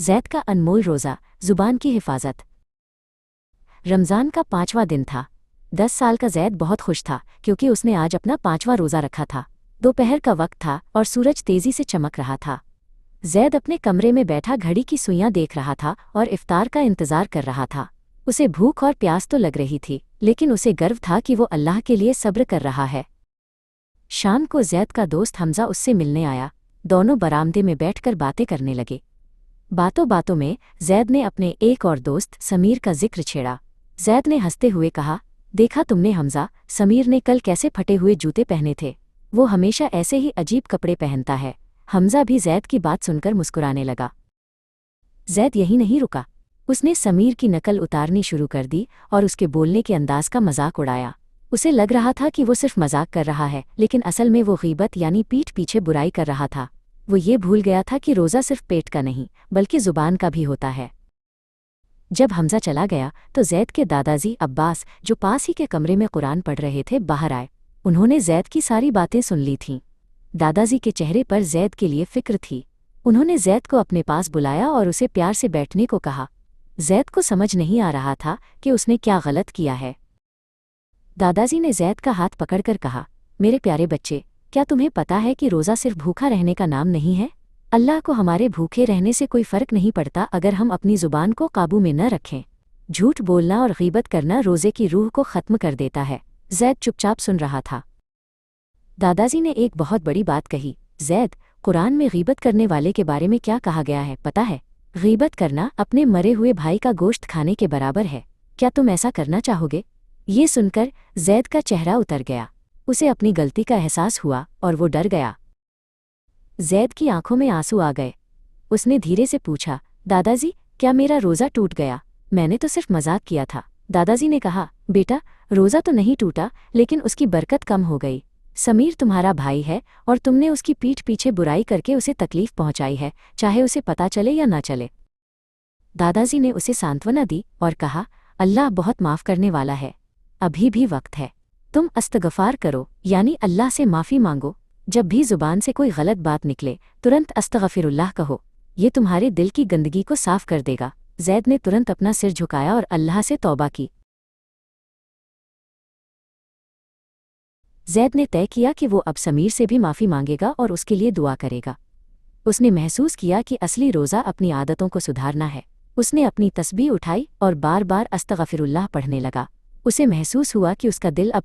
ज़ैद का अनमोल रोज़ा, ज़ुबान की हिफाजत। रमज़ान का 5वां दिन था। 10 साल का ज़ैद बहुत खुश था क्योंकि उसने आज अपना 5वां रोज़ा रखा था। दोपहर का वक्त था और सूरज तेज़ी से चमक रहा था। ज़ैद अपने कमरे में बैठा घड़ी की सुइयां देख रहा था और इफ्तार का इंतज़ार कर रहा था। उसे भूख और प्यास तो लग रही थी, लेकिन उसे गर्व था कि वो अल्लाह के लिए सब्र कर रहा है। शाम को ज़ैद का दोस्त हमज़ा उससे मिलने आया। दोनों बरामदे में बैठकर बातें करने लगे। बातों बातों में ज़ैद ने अपने एक और दोस्त समीर का जिक्र छेड़ा। ज़ैद ने हंसते हुए कहा, देखा तुमने हमज़ा, समीर ने कल कैसे फटे हुए जूते पहने थे। वो हमेशा ऐसे ही अजीब कपड़े पहनता है। हमज़ा भी ज़ैद की बात सुनकर मुस्कुराने लगा। ज़ैद यही नहीं रुका, उसने समीर की नकल उतारनी शुरू कर दी और उसके बोलने के अंदाज का मजाक उड़ाया। उसे लग रहा था कि वो सिर्फ मजाक कर रहा है, लेकिन असल में वो गीबत यानी पीठ पीछे बुराई कर रहा था। वो ये भूल गया था कि रोज़ा सिर्फ पेट का नहीं बल्कि ज़ुबान का भी होता है। जब हमज़ा चला गया तो ज़ैद के दादाजी अब्बास, जो पास ही के कमरे में कुरान पढ़ रहे थे, बाहर आए। उन्होंने ज़ैद की सारी बातें सुन ली थीं। दादाजी के चेहरे पर ज़ैद के लिए फ़िक्र थी। उन्होंने ज़ैद को अपने पास बुलाया और उसे प्यार से बैठने को कहा। ज़ैद को समझ नहीं आ रहा था कि उसने क्या गलत किया है। दादाजी ने ज़ैद का हाथ पकड़कर कहा, मेरे प्यारे बच्चे, क्या तुम्हें पता है कि रोज़ा सिर्फ भूखा रहने का नाम नहीं है। अल्लाह को हमारे भूखे रहने से कोई फ़र्क नहीं पड़ता अगर हम अपनी ज़ुबान को काबू में न रखें। झूठ बोलना और गीबत करना रोज़े की रूह को ख़त्म कर देता है। ज़ैद चुपचाप सुन रहा था। दादाजी ने एक बहुत बड़ी बात कही, ज़ैद, कुरान में गीबत करने वाले के बारे में क्या कहा गया है पता है? गीबत करना अपने मरे हुए भाई का गोश्त खाने के बराबर है। क्या तुम ऐसा करना चाहोगे? ये सुनकर ज़ैद का चेहरा उतर गया। उसे अपनी गलती का एहसास हुआ और वो डर गया। ज़ैद की आंखों में आंसू आ गए। उसने धीरे से पूछा, दादाजी, क्या मेरा रोज़ा टूट गया? मैंने तो सिर्फ मजाक किया था। दादाजी ने कहा, बेटा, रोज़ा तो नहीं टूटा, लेकिन उसकी बरकत कम हो गई। समीर तुम्हारा भाई है और तुमने उसकी पीठ पीछे बुराई करके उसे तकलीफ पहुंचाई है, चाहे उसे पता चले या ना चले। दादाजी ने उसे सांत्वना दी और कहा, अल्लाह बहुत माफ़ करने वाला है। अभी भी वक्त है। तुम अस्तगफार करो, यानी अल्लाह से माफ़ी मांगो। जब भी ज़ुबान से कोई गलत बात निकले, तुरंत अस्तगफिरुल्लाह कहो। ये तुम्हारे दिल की गंदगी को साफ कर देगा। ज़ैद ने तुरंत अपना सिर झुकाया और अल्लाह से तौबा की। ज़ैद ने तय किया कि वो अब समीर से भी माफ़ी मांगेगा और उसके लिए दुआ करेगा। उसने महसूस किया कि असली रोज़ा अपनी आदतों को सुधारना है। उसने अपनी तस्बीह उठाई और बार बार अस्तगफिरुल्लाह पढ़ने लगा। उसे महसूस हुआ कि उसका दिल अब